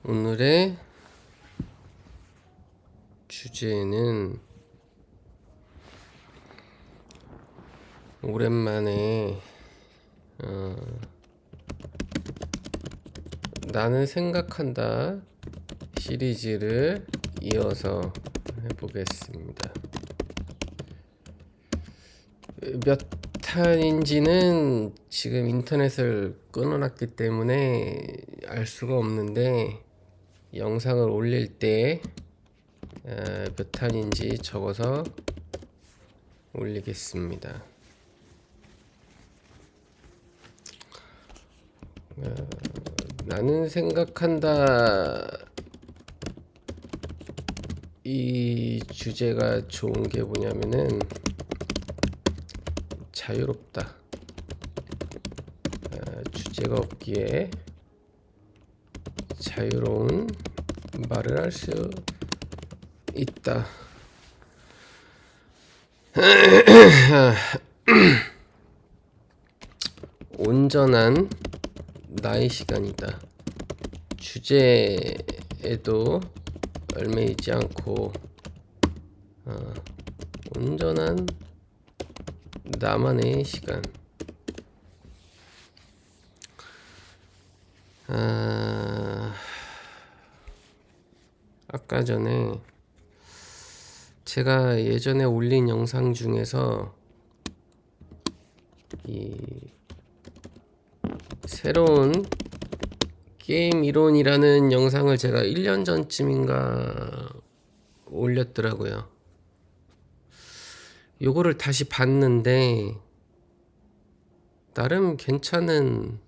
오늘의 주제는 오랜만에 나는 생각한다 시리즈를 이어서 해보겠습니다. 몇 탄인지는 지금 인터넷을 끊어놨기 때문에 알 수가 없는데 영상을 올릴 때 몇 탄인지 적어서 올리겠습니다. 나는 생각한다 이 주제가 좋은 게 뭐냐면은 자유롭다. 주제가 없기에 자유로운 말을 할 수 있다. 온전한 나의 시간이다. 주제에도 얽매이지 않고 온전한 나만의 시간. 아까 전에 제가 예전에 올린 영상 중에서 이 새로운 게임 이론이라는 영상을 제가 1년 전쯤인가 올렸더라고요. 요거를 다시 봤는데 나름 괜찮은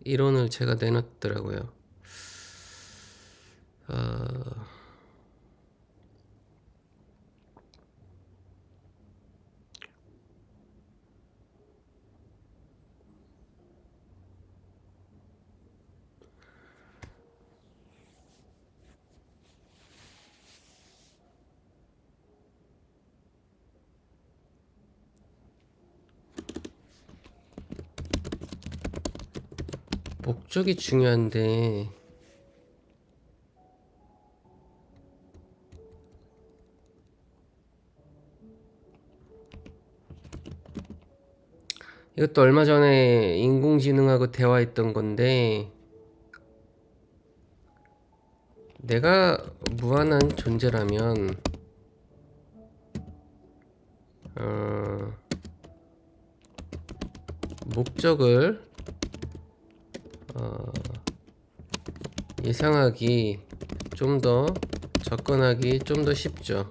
이론을 제가 내놨더라고요. 목적이 중요한데 이것도 얼마 전에 인공지능하고 대화했던 건데 내가 무한한 존재라면 목적을 예상하기 좀 더 접근하기 좀 더 쉽죠.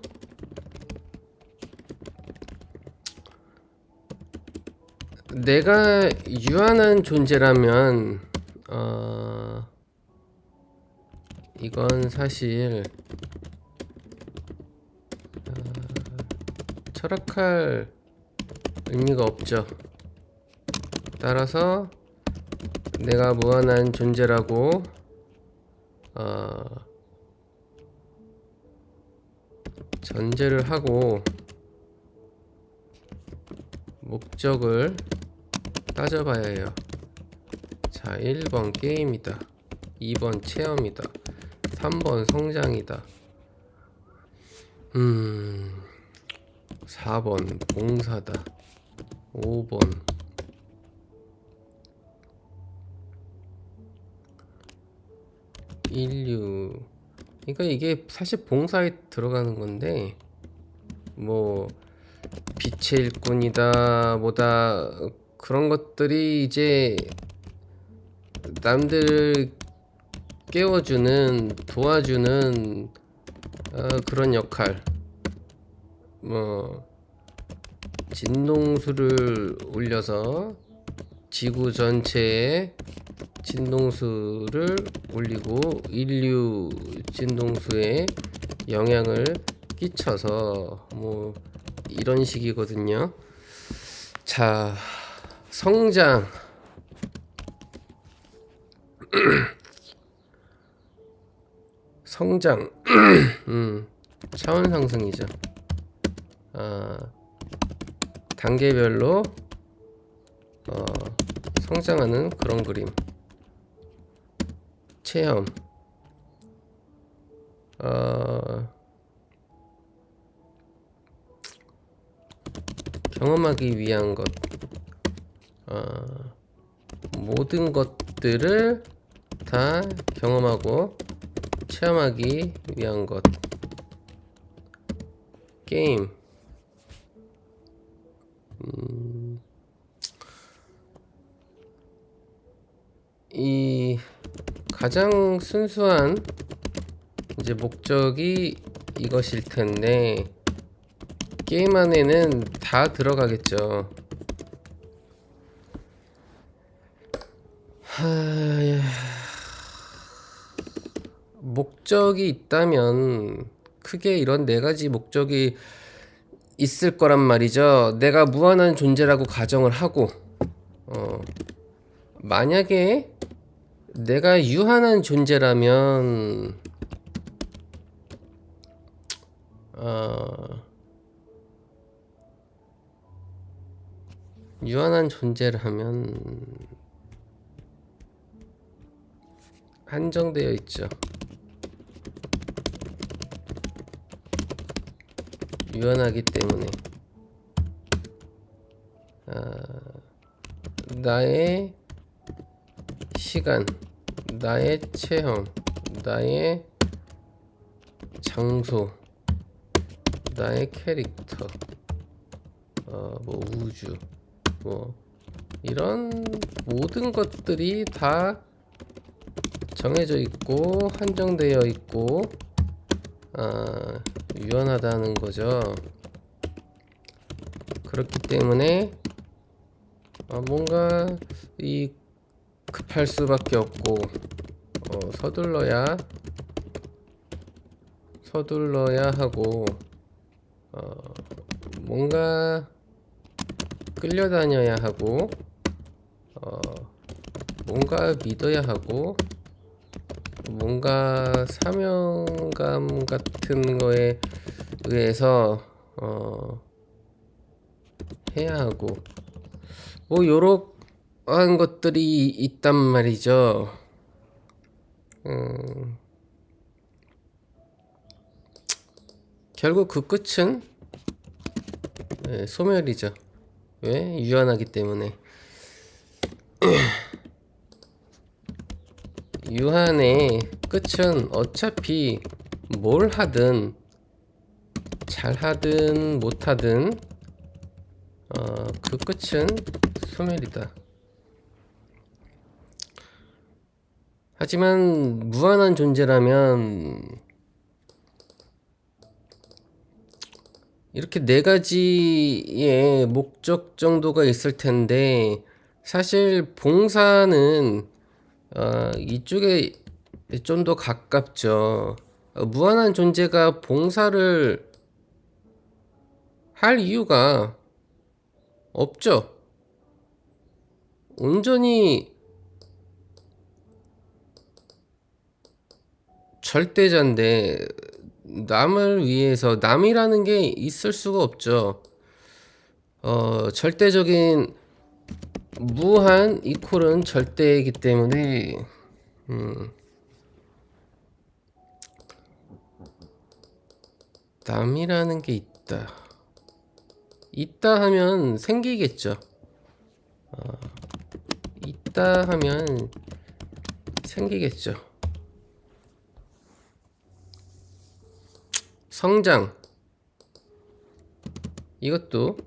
내가 유한한 존재라면 이건 사실 철학할 의미가 없죠. 따라서 내가 무한한 존재라고 전제를 하고 목적을 따져봐야 해요. 자, 1번 게임이다. 2번 체험이다. 3번 성장이다. 4번 봉사다. 5번 인류. 그러니까 이게 사실 봉사에 들어가는 건데 뭐 빛의 일꾼이다 뭐다 그런 것들이 이제 남들 깨워주는 도와주는 그런 역할. 뭐 진동수를 올려서 지구 전체에 진동수를 올리고 인류 진동수에 영향을 끼쳐서 뭐 이런 식이거든요. 자, 성장. 성장. 차원 상승이죠. 단계별로 성장하는 그런 그림. 체험. 어, 경험하기 위한 것, 어, 모든 것들을 다 경험하고 체험하기 위한 것. 게임. 이 가장 순수한 이제 목적이 이것일 텐데 게임 안에는 다 들어가겠죠. 목적이 있다면 크게 이런 네 가지 목적이 있을 거란 말이죠. 내가 무한한 존재라고 가정을 하고, 만약에 내가 유한한 존재라면, 유한한 존재라면 한정되어 있죠. 유한하기 때문에 나의 시간, 나의 체험, 나의 장소, 나의 캐릭터, 뭐 우주, 뭐 이런 모든 것들이 다 정해져 있고 한정되어 있고 유한하다는 거죠. 그렇기 때문에 뭔가 이 급할 수밖에 없고 서둘러야 하고 뭔가 끌려다녀야 하고 뭔가 믿어야 하고 뭔가 사명감 같은 거에 의해서 해야 하고 뭐 요러한 것들이 있단 말이죠. 결국 그 끝은 소멸이죠. 왜? 유한하기 때문에. 유한의 끝은 어차피 뭘 하든 잘하든 못하든 그 끝은 소멸이다. 하지만 무한한 존재라면 이렇게 네 가지의 목적 정도가 있을 텐데 사실 봉사는 이쪽에 좀 더 가깝죠. 무한한 존재가 봉사를 할 이유가 없죠. 온전히 절대자인데 남을 위해서 남이라는 게 있을 수가 없죠. 절대적인 무한 이퀄은 절대이기 때문에 남이라는 게 있다 하면 생기겠죠. 있다 하면 생기겠죠. 성장, 이것도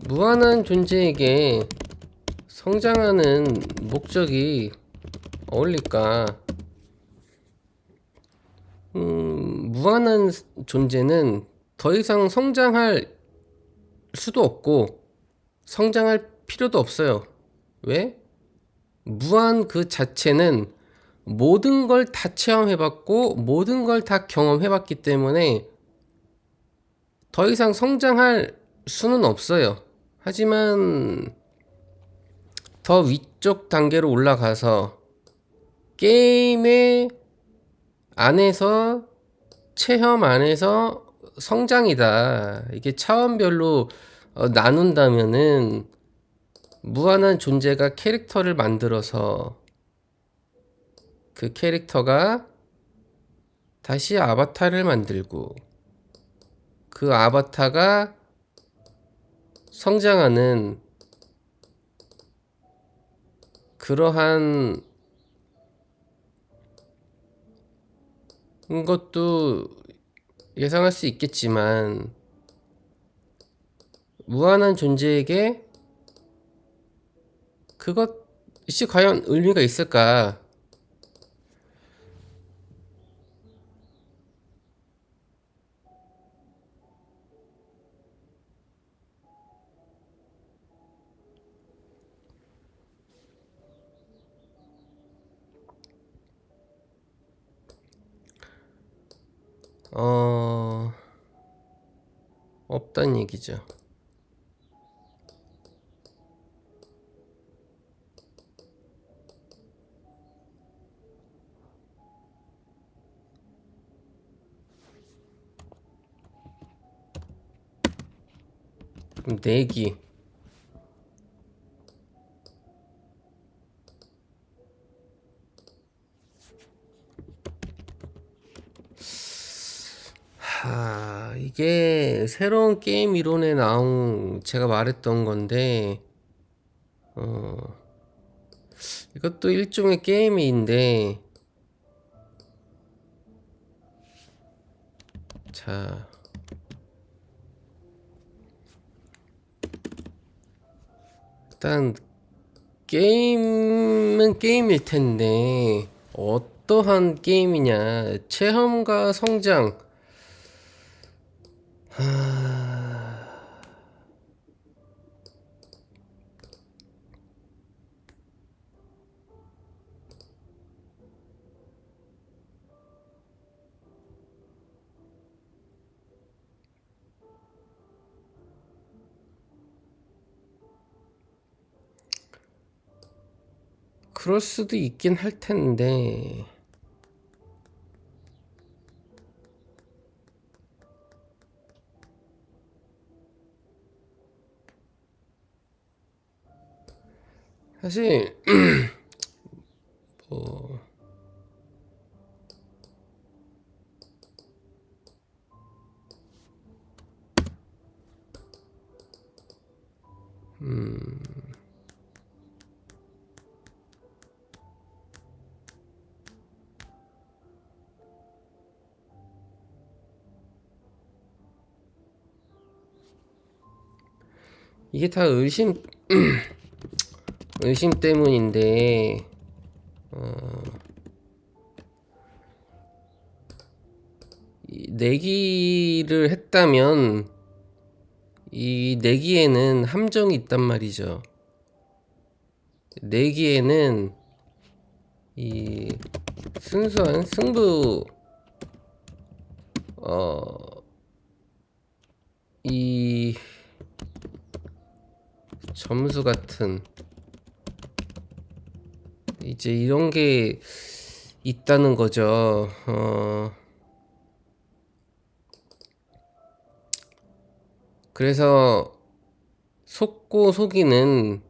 무한한 존재에게 성장하는 목적이 어울릴까? 무한한 존재는 더 이상 성장할 수도 없고 성장할 필요도 없어요. 왜? 무한 그 자체는 모든 걸 다 체험해봤고 모든 걸 다 경험해봤기 때문에 더 이상 성장할 수는 없어요. 하지만 더 위쪽 단계로 올라가서 게임의 안에서 체험 안에서 성장이다. 이게 차원별로 나눈다면은 무한한 존재가 캐릭터를 만들어서 그 캐릭터가 다시 아바타를 만들고 그 아바타가 성장하는 그러한 것도 예상할 수 있겠지만 무한한 존재에게 그것이 과연 의미가 있을까? 없단 얘기죠. 그럼 내기. 이게 새로운 게임 이론에 나온 제가 말했던 건데 이것도 일종의 게임인데 자 일단 게임은 게임일 텐데 어떠한 게임이냐 체험과 성장 그럴 수도 있긴 할 텐데 사실 뭐 이게 다 의심 때문인데 내기를 했다면 이 내기에는 함정이 있단 말이죠. 내기에는 이 순수한 승부 이 점수 같은 이제 이런 게 있다는 거죠. 그래서 속고 속이는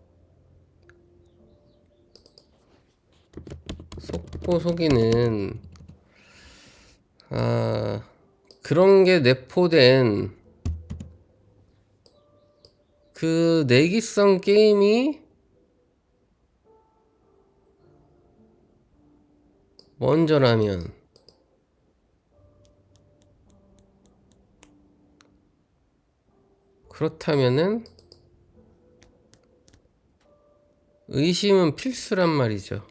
그런 게 내포된 그 내기성 게임이 먼저라면 그렇다면은 의심은 필수란 말이죠.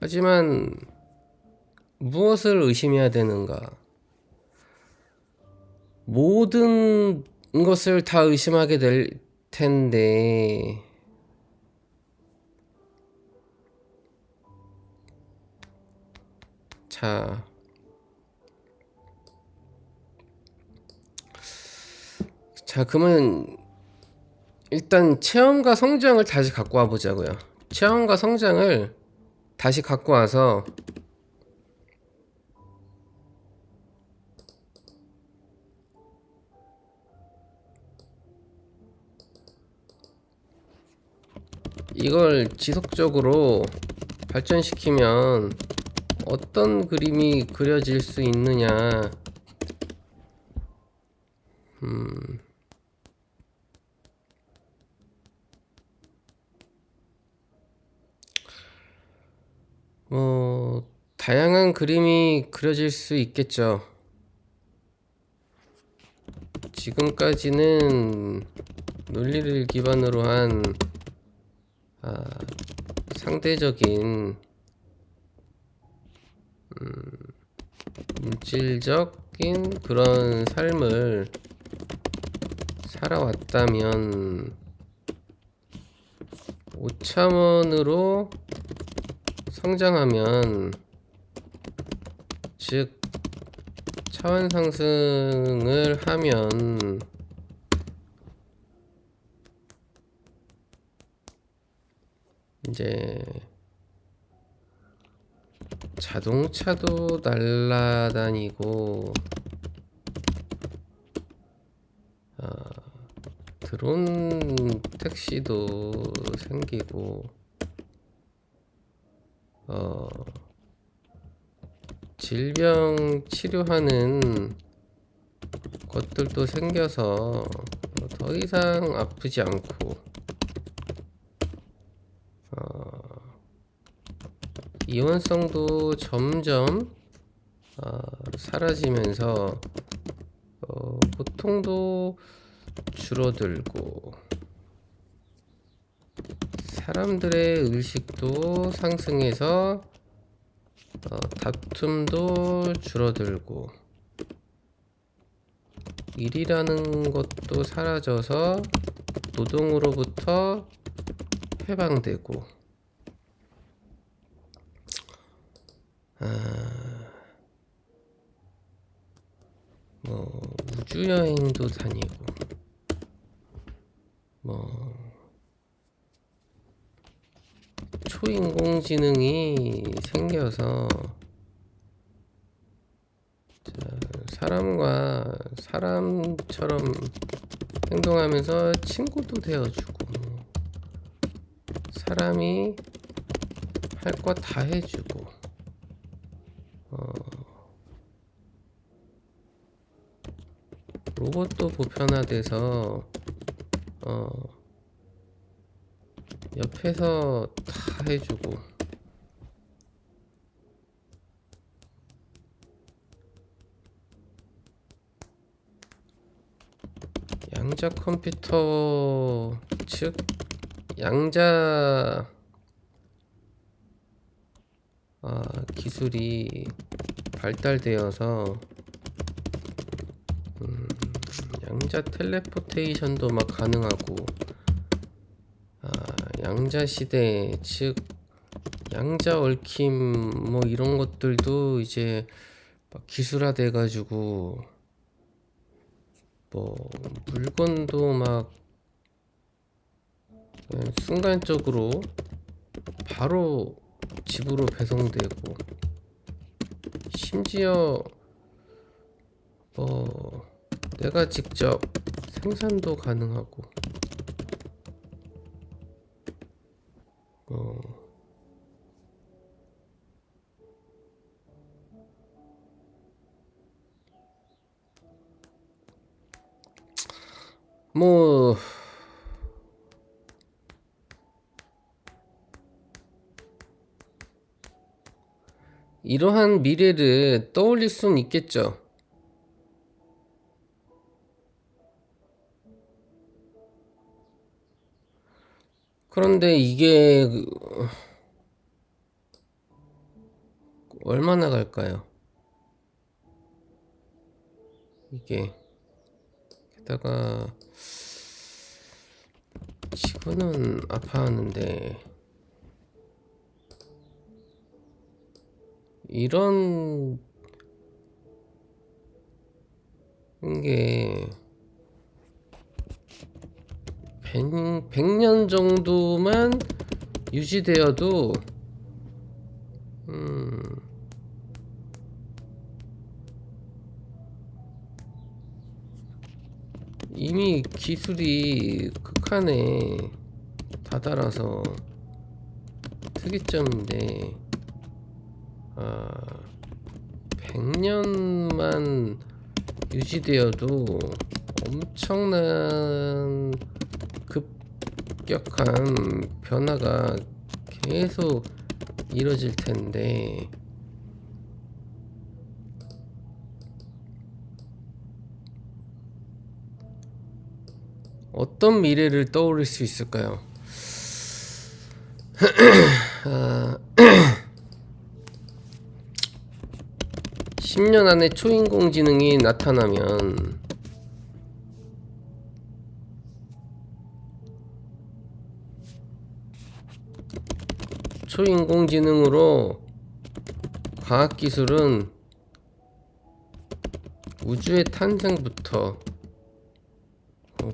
하지만 무엇을 의심해야 되는가? 모든 것을 다 의심하게 될 텐데 자 그러면 일단 체험과 성장을 다시 갖고 와 보자고요. 체험과 성장을 다시 갖고 와서 이걸 지속적으로 발전시키면 어떤 그림이 그려질 수 있느냐. 다양한 그림이 그려질 수 있겠죠. 지금까지는 논리를 기반으로 한 상대적인 물질적인 그런 삶을 살아왔다면 5차원으로 성장하면, 즉 차원 상승을 하면 이제 자동차도 날아다니고 드론 택시도 생기고 질병 치료하는 것들도 생겨서 더 이상 아프지 않고 이원성도 점점 사라지면서 고통도 줄어들고 사람들의 의식도 상승해서 다툼도 줄어들고 일이라는 것도 사라져서 노동으로부터 해방되고 우주여행도 다니고 초인공지능이 생겨서 사람과 사람처럼 행동하면서 친구도 되어주고 사람이 할 거 다 해주고 로봇도 보편화돼서 옆에서 다 해주고 양자 컴퓨터, 즉 양자 기술이 발달되어서 양자 텔레포테이션도 막 가능하고 양자 시대, 즉 양자 얽힘 이런 것들도 이제 막 기술화돼 가지고 물건도 막 순간적으로 바로 집으로 배송되고 심지어 내가 직접 생산도 가능하고 이러한 미래를 떠올릴 수는 있겠죠. 그런데 이게 얼마나 갈까요? 이게 게다가 지구는 아파하는데 이런 게 100년 정도만 유지되어도 이미 기술이 극한에 다다라서 특이점인데 100년만 유지되어도 엄청난 급격한 변화가 계속 이뤄질 텐데 어떤 미래를 떠올릴 수 있을까요? 10년 안에 초인공지능이 나타나면 초인공지능으로 과학기술은 우주의 탄생부터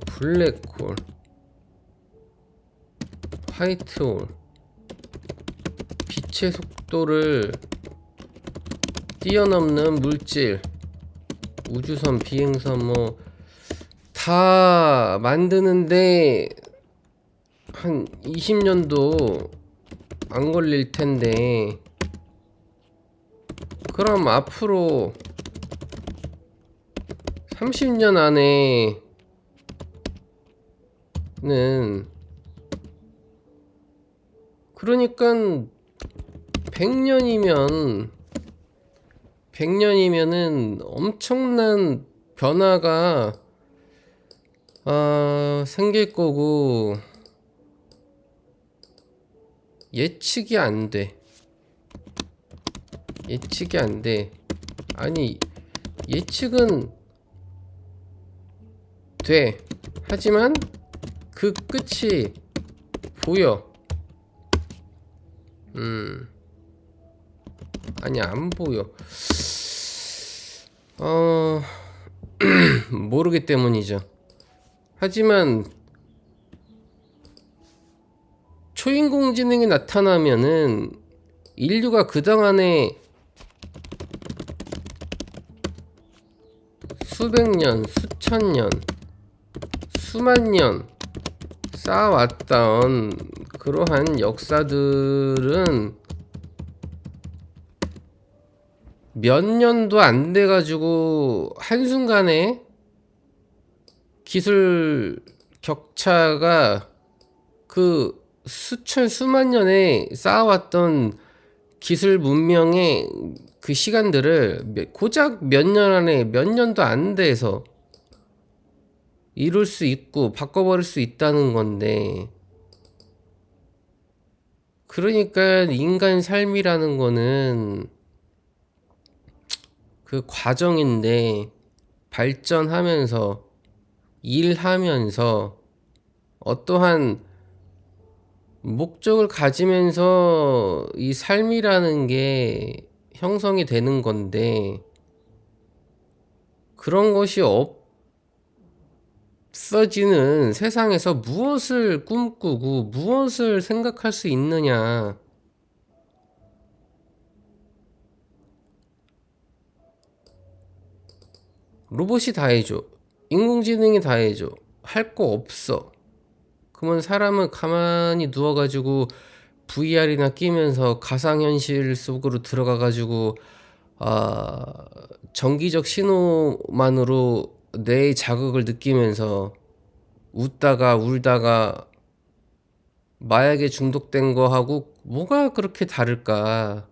블랙홀, 화이트홀, 빛의 속도를 뛰어넘는 물질, 우주선, 비행선 뭐 다 만드는데 한 20년도 안 걸릴 텐데, 그럼 앞으로 30년 안에는 그러니까 100년이면은 엄청난 변화가 생길 거고 예측이 안 돼. 아니, 예측은 돼. 하지만 그 끝이 보여. 아니, 안 보여. 모르기 때문이죠. 하지만 초인공지능이 나타나면은 인류가 그동안에 수백 년, 수천 년, 수만 년 쌓아왔던 그러한 역사들은 몇 년도 안 돼가지고 한순간에 기술 격차가 그 수천 수만 년에 쌓아왔던 기술 문명의 그 시간들을 고작 몇 년 안에, 몇 년도 안 돼서 이룰 수 있고 바꿔버릴 수 있다는 건데, 그러니까 인간 삶이라는 거는 그 과정인데, 발전하면서 일하면서 어떠한 목적을 가지면서 이 삶이라는 게 형성이 되는 건데, 그런 것이 없어지는 세상에서 무엇을 꿈꾸고 무엇을 생각할 수 있느냐. 로봇이 다 해줘. 인공지능이 다 해줘. 할 거 없어. 그러면 사람은 가만히 누워가지고 VR이나 끼면서 가상현실 속으로 들어가가지고 정기적 신호만으로 뇌의 자극을 느끼면서 웃다가 울다가 마약에 중독된 거하고 뭐가 그렇게 다를까?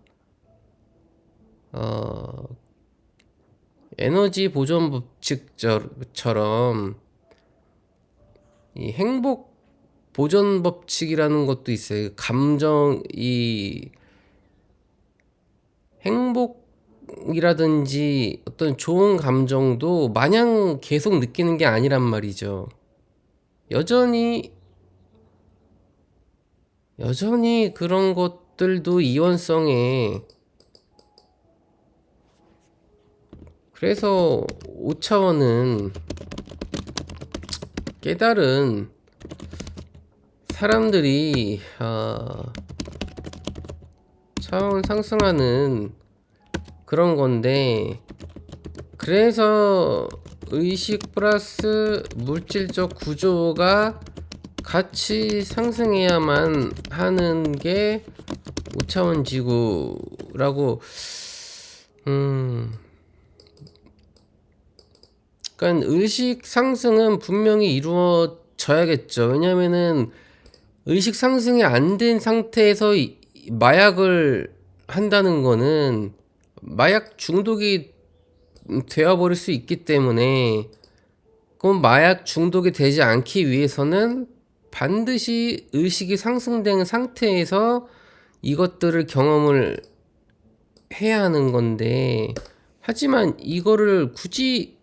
에너지 보존 법칙처럼 이 행복 보존 법칙이라는 것도 있어요. 이 행복이라든지 어떤 좋은 감정도 마냥 계속 느끼는 게 아니란 말이죠. 여전히 그런 것들도 이원성에, 그래서 5차원은 깨달은 사람들이 차원 상승하는 그런 건데, 그래서 의식 플러스 물질적 구조가 같이 상승해야만 하는 게 5차원 지구라고. 그러니까 의식 상승은 분명히 이루어져야겠죠. 왜냐면은 의식 상승이 안 된 상태에서 마약을 한다는 거는 마약 중독이 되어버릴 수 있기 때문에, 그럼 마약 중독이 되지 않기 위해서는 반드시 의식이 상승된 상태에서 이것들을 경험을 해야 하는 건데, 하지만 이거를 굳이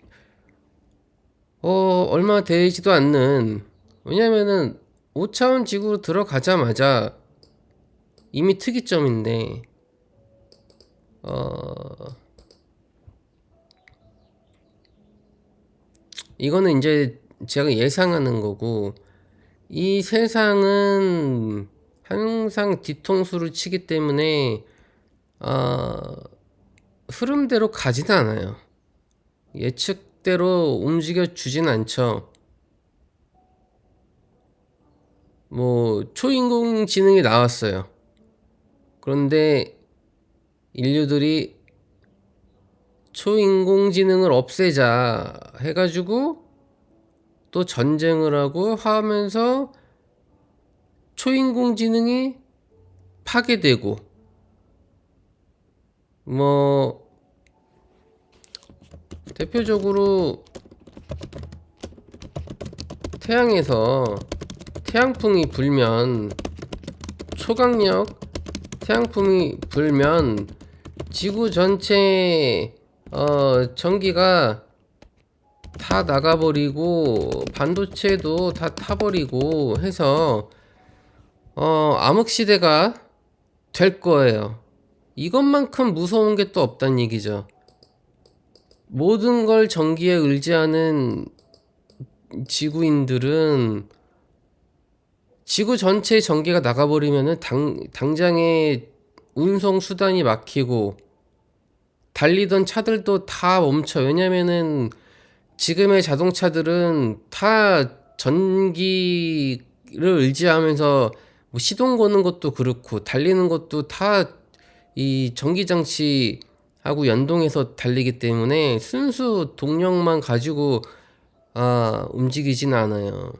얼마 되지도 않는, 왜냐면은 5차원 지구로 들어가자마자 이미 특이점인데, 이거는 이제 제가 예상하는 거고, 이 세상은 항상 뒤통수를 치기 때문에 흐름대로 가지는 않아요. 예측대로 움직여 주진 않죠. 뭐 초인공지능이 나왔어요. 그런데 인류들이 초인공지능을 없애자 해가지고 또 전쟁을 하고 하면서 초인공지능이 파괴되고, 뭐 대표적으로 태양에서 태양풍이 불면, 초강력 태양풍이 불면 지구 전체 전기가 다 나가버리고 반도체도 다 타버리고 해서 암흑시대가 될 거예요. 이것만큼 무서운 게 또 없단 얘기죠. 모든 걸 전기에 의지하는 지구인들은 지구 전체의 전기가 나가버리면은 당장에 운송 수단이 막히고 달리던 차들도 다 멈춰. 왜냐면은 지금의 자동차들은 다 전기를 의지하면서 뭐 시동 거는 것도 그렇고 달리는 것도 다 이 전기 장치하고 연동해서 달리기 때문에 순수 동력만 가지고 움직이진 않아요.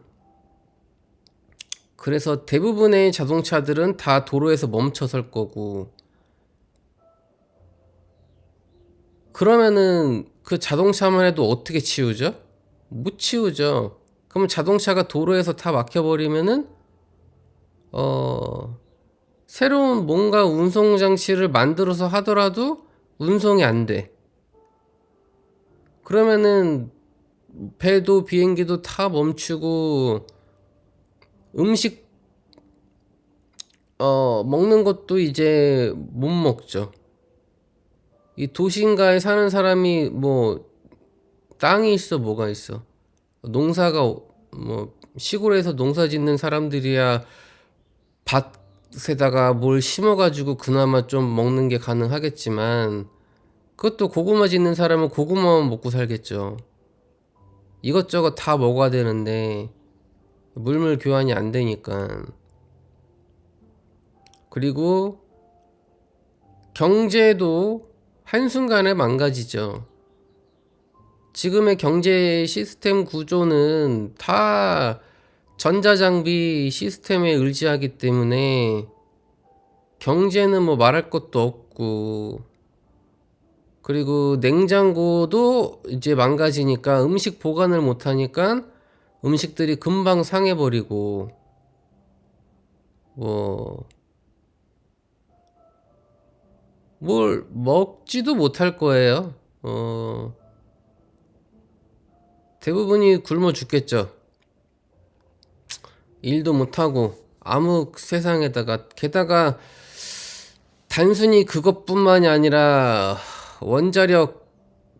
그래서 대부분의 자동차들은 다 도로에서 멈춰 설 거고, 그러면은 그 자동차만 해도 어떻게 치우죠? 못 치우죠. 그러면 자동차가 도로에서 다 막혀버리면은 새로운 뭔가 운송 장치를 만들어서 하더라도 운송이 안 돼. 그러면은 배도 비행기도 다 멈추고, 음식 먹는 것도 이제 못 먹죠. 이 도시인가에 사는 사람이 뭐 땅이 있어 뭐가 있어. 농사가 뭐 시골에서 농사 짓는 사람들이야 밭에다가 뭘 심어가지고 그나마 좀 먹는 게 가능하겠지만, 그것도 고구마 짓는 사람은 고구마만 먹고 살겠죠. 이것저것 다 먹어야 되는데 물물 교환이 안 되니까. 그리고 경제도 한순간에 망가지죠. 지금의 경제 시스템 구조는 다 전자장비 시스템에 의지하기 때문에 경제는 뭐 말할 것도 없고, 그리고 냉장고도 이제 망가지니까 음식 보관을 못하니까 음식들이 금방 상해버리고, 뭐 뭘 먹지도 못할 거예요. 대부분이 굶어 죽겠죠. 일도 못하고 암흑 세상에다가, 게다가 단순히 그것뿐만이 아니라 원자력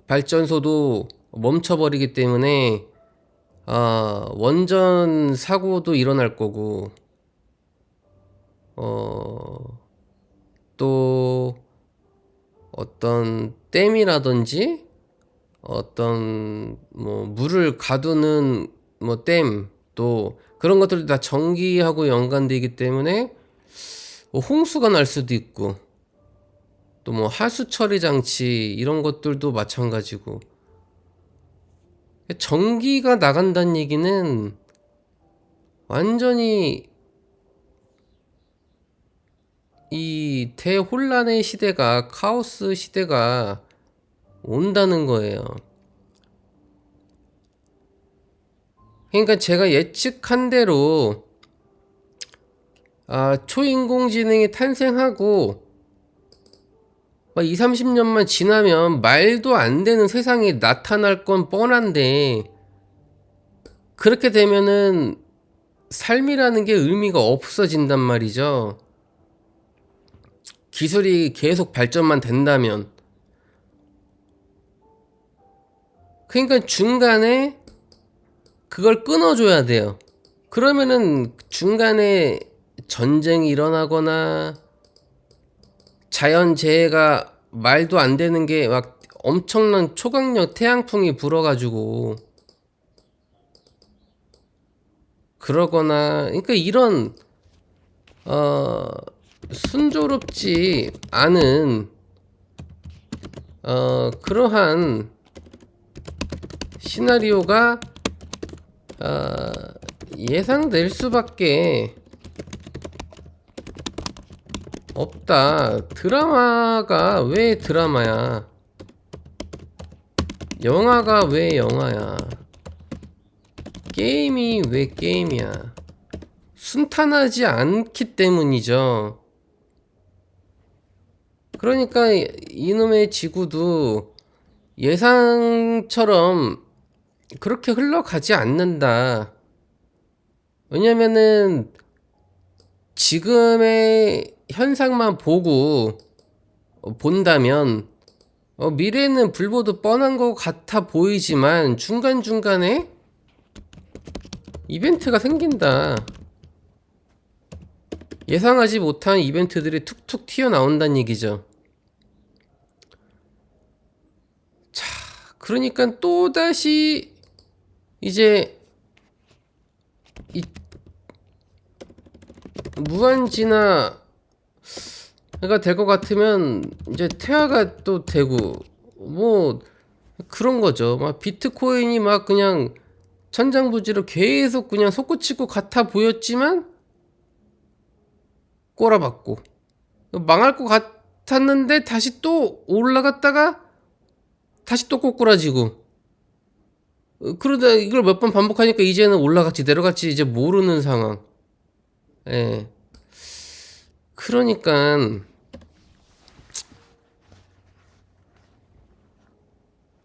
발전소도 멈춰버리기 때문에 원전 사고도 일어날 거고, 또 어떤 댐이라든지 어떤 뭐 물을 가두는 뭐 댐, 또 그런 것들도 다 전기하고 연관되기 때문에 뭐 홍수가 날 수도 있고 또 뭐 하수 처리 장치 이런 것들도 마찬가지고 전기가 나간다는 얘기는 완전히 이 대혼란의 시대가 카오스 시대가 온다는 거예요. 그러니까 제가 예측한 대로 초인공지능이 탄생하고 막 2, 30년만 지나면 말도 안 되는 세상이 나타날 건 뻔한데 그렇게 되면은 삶이라는 게 의미가 없어진단 말이죠. 기술이 계속 발전만 된다면. 그러니까 중간에 그걸 끊어줘야 돼요. 그러면은 중간에 전쟁이 일어나거나 자연재해가 말도 안 되는 게 막 엄청난 초강력 태양풍이 불어가지고 그러거나 그러니까 이런 순조롭지 않은 그러한 시나리오가 예상될 수밖에 없다. 드라마가 왜 드라마야? 영화가 왜 영화야? 게임이 왜 게임이야? 순탄하지 않기 때문이죠. 그러니까 이놈의 지구도 예상처럼 그렇게 흘러가지 않는다. 왜냐면은 지금의 현상만 보고 본다면 미래는 불보듯 뻔한 것 같아 보이지만 중간중간에 이벤트가 생긴다. 예상하지 못한 이벤트들이 툭툭 튀어나온다는 얘기죠. 자, 그러니까 또다시 이제 이 무한진화가 될 것 같으면 이제 태화가 또 되고 뭐 그런 거죠. 막 비트코인이 막 그냥 천장부지로 계속 그냥 솟구치고 같아 보였지만 꼬라박고 망할 것 같았는데 다시 또 올라갔다가 다시 또 꼬꾸라지고 그러다 이걸 몇 번 반복하니까 이제는 올라갈지 내려갈지 이제 모르는 상황. 예. 그러니까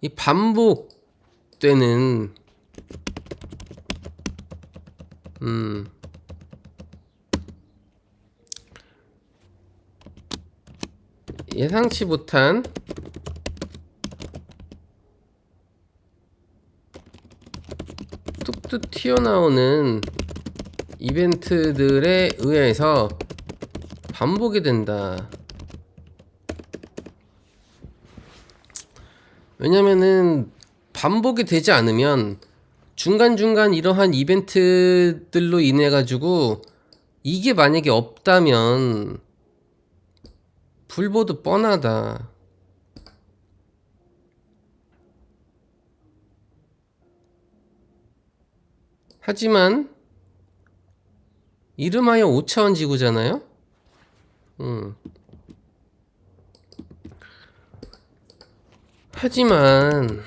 이 반복되는 예상치 못한 뚝뚝 튀어나오는 이벤트들에 의해서 반복이 된다. 왜냐면은 반복이 되지 않으면 중간중간 이러한 이벤트들로 인해 가지고 이게 만약에 없다면 불보듯 뻔하다. 하지만 이름하여 5차원 지구잖아요. 하지만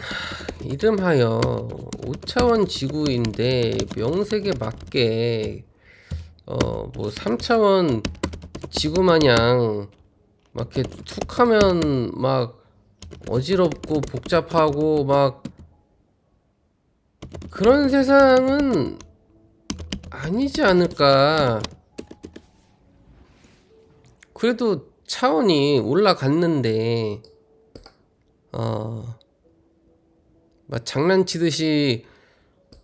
이름하여 5차원 지구인데 명색에 맞게 뭐 3차원 지구 마냥 막 이렇게 툭 하면 막 어지럽고 복잡하고 막 그런 세상은 아니지 않을까. 그래도 차원이 올라갔는데 막 장난치듯이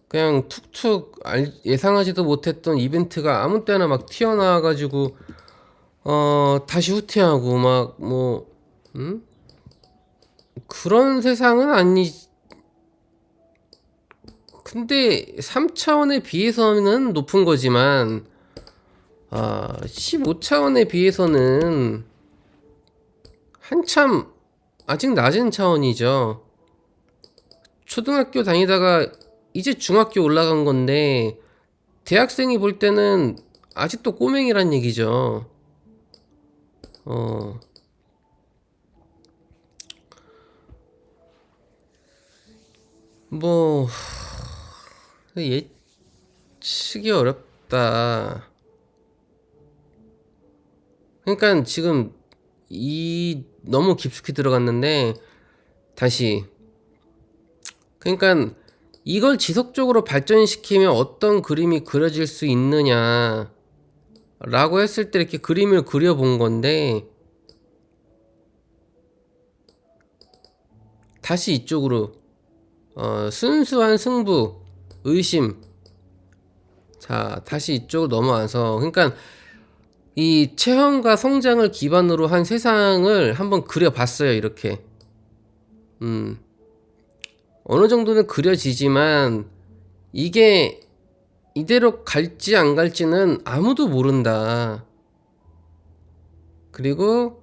그냥 툭툭 예상하지도 못했던 이벤트가 아무 때나 막 튀어나와가지고 다시 후퇴하고 막 뭐 그런 세상은 아니 근데 3차원에 비해서는 높은 거지만 15차원에 비해서는 한참 아직 낮은 차원이죠. 초등학교 다니다가 이제 중학교 올라간 건데 대학생이 볼 때는 아직도 꼬맹이란 얘기죠. 어, 뭐 예측이 어렵다. 그러니까 지금 너무 깊숙이 들어갔는데 다시, 그러니까 이걸 지속적으로 발전시키면 어떤 그림이 그려질 수 있느냐 라고 했을 때 이렇게 그림을 그려본 건데, 다시 이쪽으로 순수한 승부, 의심. 자, 다시 이쪽으로 넘어와서, 그러니까 이 체험과 성장을 기반으로 한 세상을 한번 그려봤어요. 이렇게 어느 정도는 그려지지만 이게 이대로 갈지 안 갈지는 아무도 모른다. 그리고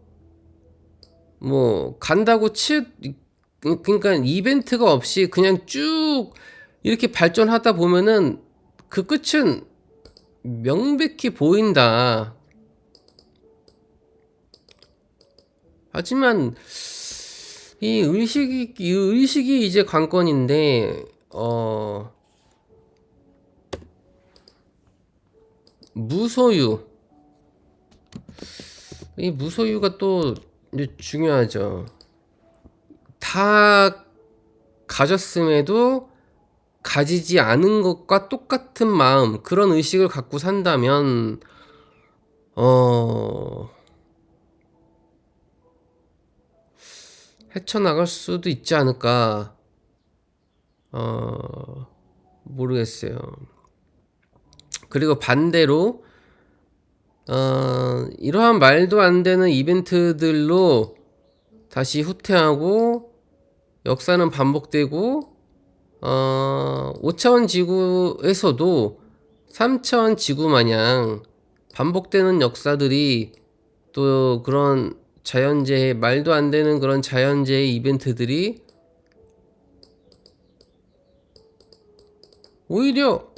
뭐 간다고 그러니까 이벤트가 없이 그냥 쭉 이렇게 발전하다 보면은 그 끝은 명백히 보인다. 하지만 이 의식이 이제 관건인데, 무소유. 이 무소유가 또 이제 중요하죠. 다 가졌음에도 가지지 않은 것과 똑같은 마음, 그런 의식을 갖고 산다면, 헤쳐나갈 수도 있지 않을까. 모르겠어요. 그리고 반대로, 이러한 말도 안 되는 이벤트들로 다시 후퇴하고, 역사는 반복되고, 5차원 지구에서도 3차원 지구 마냥 반복되는 역사들이, 또 그런 자연재해, 말도 안 되는 그런 자연재해 이벤트들이 오히려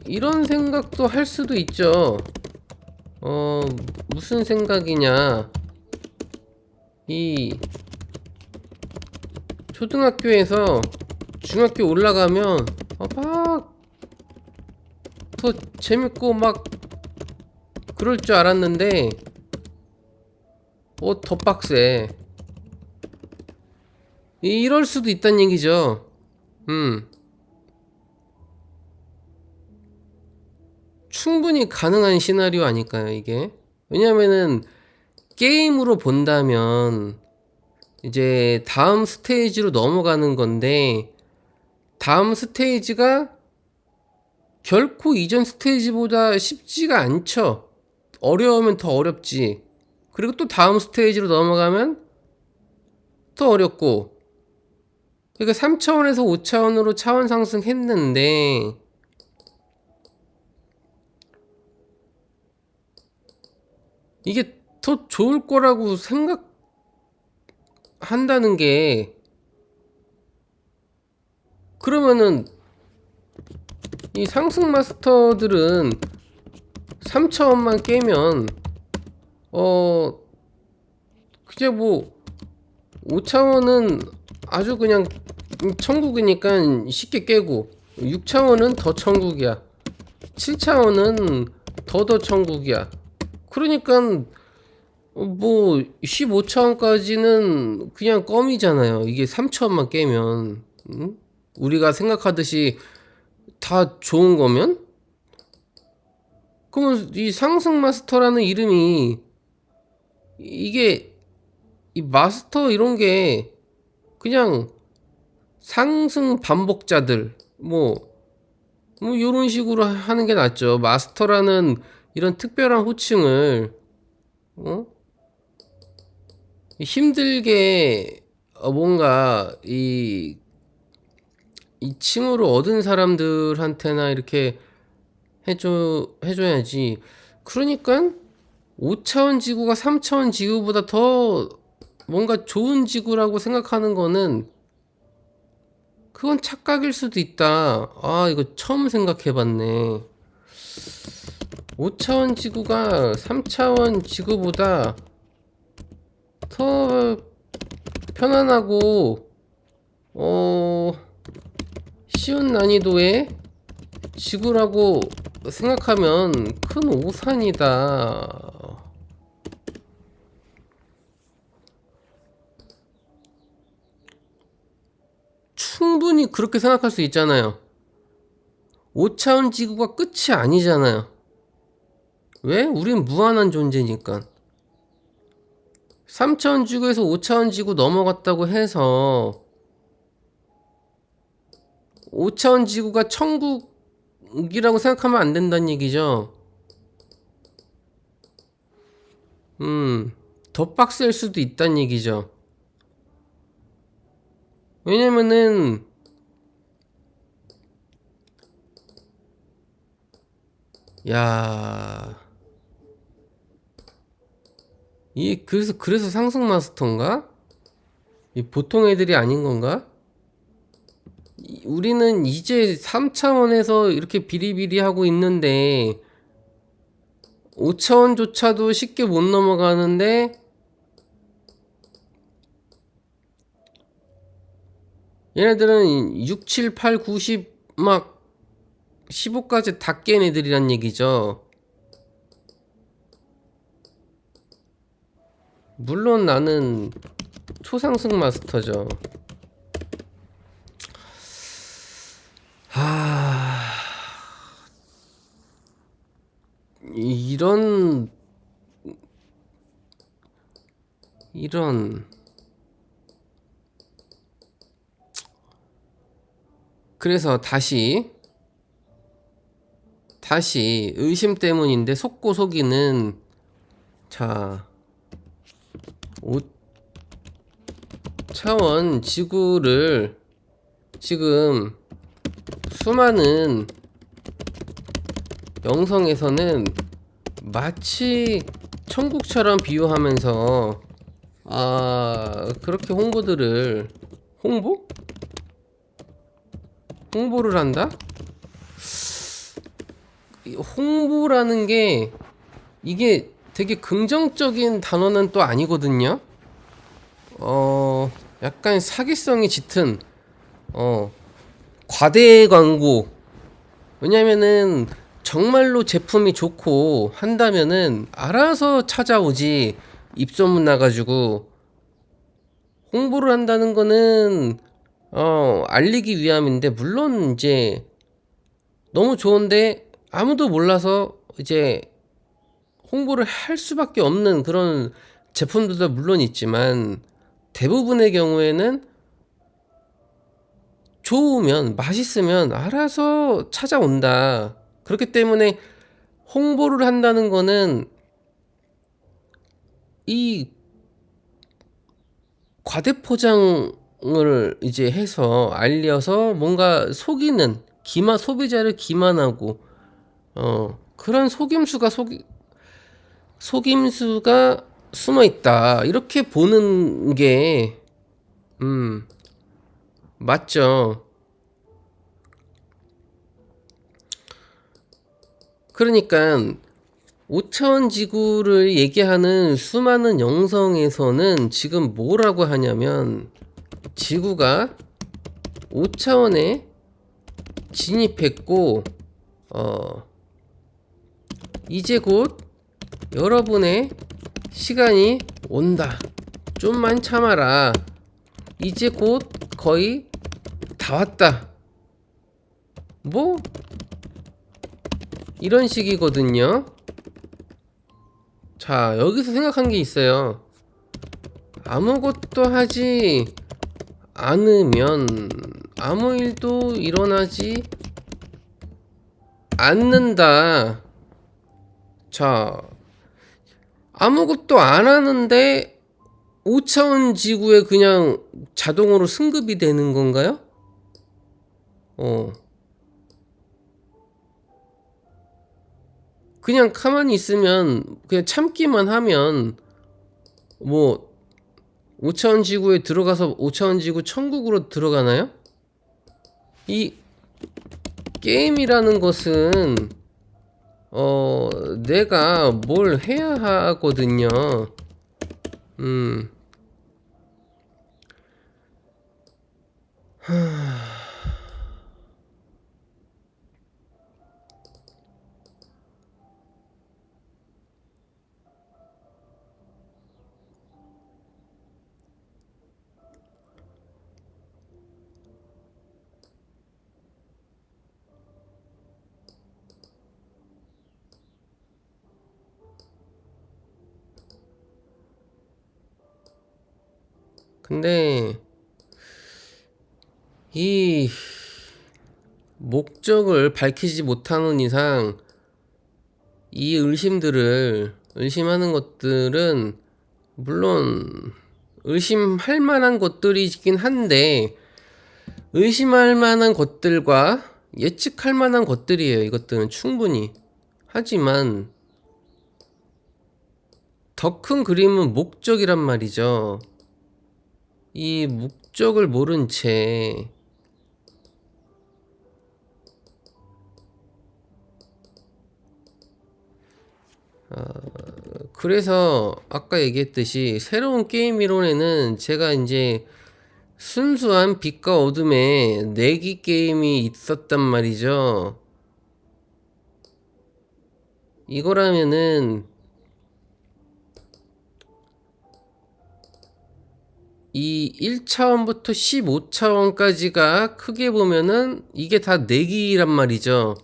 이런 생각도 할 수도 있죠. 무슨 생각이냐. 이 초등학교에서 중학교 올라가면 막 더 재밌고 막 그럴 줄 알았는데 더 빡세. 이럴 수도 있단 얘기죠. 충분히 가능한 시나리오 아닐까요, 이게? 왜냐면은 게임으로 본다면 이제 다음 스테이지로 넘어가는 건데, 다음 스테이지가 결코 이전 스테이지보다 쉽지가 않죠. 어려우면 더 어렵지. 그리고 또 다음 스테이지로 넘어가면 더 어렵고. 그러니까 3차원에서 5차원으로 차원 상승했는데, 이게 더 좋을 거라고 생각한다는 게, 그러면은 이 상승 마스터들은 3차원만 깨면 그냥 뭐 5차원은 아주 그냥 천국이니까 쉽게 깨고, 6차원은 더 천국이야, 7차원은 더 천국이야. 그러니까 뭐 15차원까지는 그냥 껌이잖아요. 이게 3차원만 깨면. 우리가 생각하듯이 다 좋은 거면? 그러면 이 상승 마스터라는 이름이, 이게 이 마스터 이런 게 그냥 상승 반복자들 뭐 이런 식으로 하는 게 낫죠. 마스터라는 이런 특별한 호칭을 힘들게 뭔가 이 이 칭호를 얻은 사람들한테나 이렇게 해줘야지. 그러니까 5차원 지구가 3차원 지구보다 더 뭔가 좋은 지구라고 생각하는 거는 그건 착각일 수도 있다. 아, 이거 처음 생각해봤네. 5차원 지구가 3차원 지구보다 더 편안하고 쉬운 난이도의 지구라고 생각하면 큰 오산이다. 충분히 그렇게 생각할 수 있잖아요. 5차원 지구가 끝이 아니잖아요. 왜? 우린 무한한 존재니까. 3차원 지구에서 5차원 지구 넘어갔다고 해서 5차원 지구가 천국이라고 생각하면 안 된다는 얘기죠. 더 빡셀 수도 있다는 얘기죠. 왜냐면은 야, 이 그래서 상승 마스터인가? 이 보통 애들이 아닌 건가? 우리는 이제 3차원에서 이렇게 비리비리 하고 있는데 5차원조차도 쉽게 못 넘어가는데 얘네들은 6, 7, 8, 9, 10 막 15까지 다 깬 애들이란 얘기죠. 물론 나는 초상승 마스터죠. 이런 그래서 다시 의심 때문인데 속고 속이는 자 5차원 지구를 지금 수많은 영성에서는 마치 천국처럼 비유하면서 그렇게 홍보를 한다? 홍보라는 게 이게 되게 긍정적인 단어는 또 아니거든요. 약간 사기성이 짙은 과대 광고. 왜냐면은 정말로 제품이 좋고 한다면은 알아서 찾아오지. 입소문 나가지고 홍보를 한다는 거는 알리기 위함인데, 물론 이제 너무 좋은데 아무도 몰라서 이제 홍보를 할 수밖에 없는 그런 제품들도 물론 있지만, 대부분의 경우에는 좋으면 맛있으면 알아서 찾아온다. 그렇기 때문에 홍보를 한다는 거는 이 과대포장을 이제 해서 알려서 뭔가 속이는 소비자를 기만하고 그런 속임수가 숨어 있다. 이렇게 보는 게 맞죠. 그러니까 5차원 지구를 얘기하는 수많은 영성에서는 지금 뭐라고 하냐면, 지구가 5차원에 진입했고 이제 곧 여러분의 시간이 온다. 좀만 참아라. 이제 곧 거의 다 왔다. 뭐 이런 식이거든요. 자, 여기서 생각한 게 있어요. 아무것도 하지 않으면 아무 일도 일어나지 않는다. 자, 아무것도 안 하는데 5차원 지구에 그냥 자동으로 승급이 되는 건가요? 어. 그냥 가만히 있으면, 그냥 참기만 하면, 뭐, 5차원 지구에 들어가서 5차원 지구 천국으로 들어가나요? 이 게임이라는 것은, 내가 뭘 해야 하거든요. 음, 근데, 이 목적을 밝히지 못하는 이상, 이 의심하는 것들은, 물론, 의심할 만한 것들이긴 한데, 의심할 만한 것들과 예측할 만한 것들이에요. 이것들은 충분히. 하지만 더 큰 그림은 목적이란 말이죠. 이 목적을 모른 채 그래서 아까 얘기했듯이 새로운 게임 이론에는 제가 이제 순수한 빛과 어둠의 내기 게임이 있었단 말이죠. 이거라면은 이 1차원부터 15차원까지가 크게 보면은 이게 다 내기란 말이죠.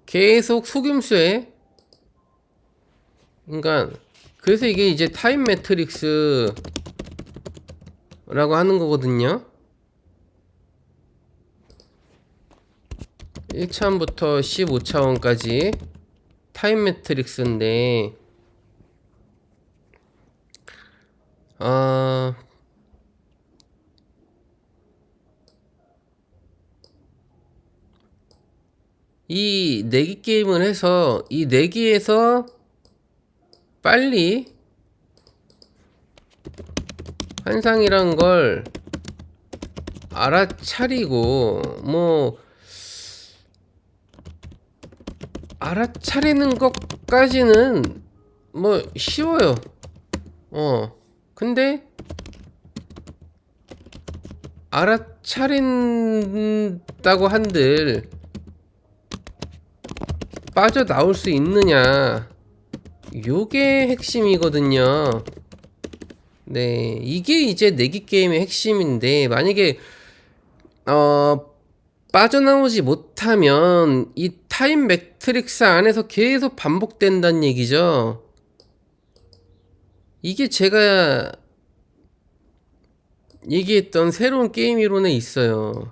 계속 속임수에, 그러니까 그래서 이게 이제 타임 매트릭스라고 하는 거거든요. 1차원부터 15차원까지 타임 매트릭스인데, 아, 이 내기 게임을 해서 이 내기에서 빨리 환상이란 걸 알아차리고, 뭐 알아차리는 것까지는 뭐 쉬워요. 근데 알아차린다고 한들 빠져나올 수 있느냐, 요게 핵심이거든요. 네, 이게 이제 내기 게임의 핵심인데, 만약에 빠져나오지 못하면 이 타임 매트릭스 안에서 계속 반복된다는 얘기죠. 이게 제가 얘기했던 새로운 게임 이론에 있어요.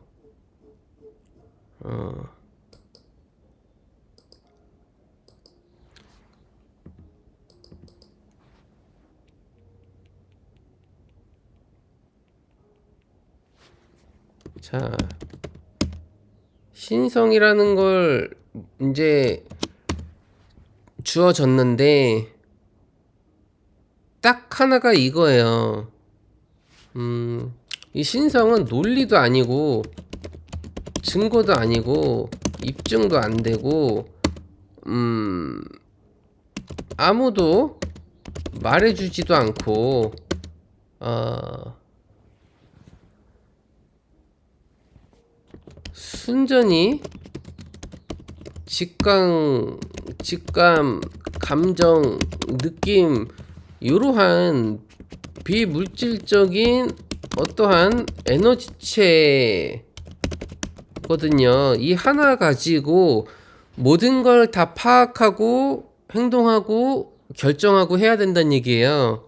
자, 신성이라는 걸 이제 주어졌는데 딱 하나가 이거예요. 이 신성은 논리도 아니고 증거도 아니고 입증도 안 되고, 아무도 말해주지도 않고, 순전히 직감, 감정, 느낌, 이러한 비물질적인 어떠한 에너지체거든요. 이 하나 가지고 모든 걸 다 파악하고 행동하고 결정하고 해야 된다는 얘기예요.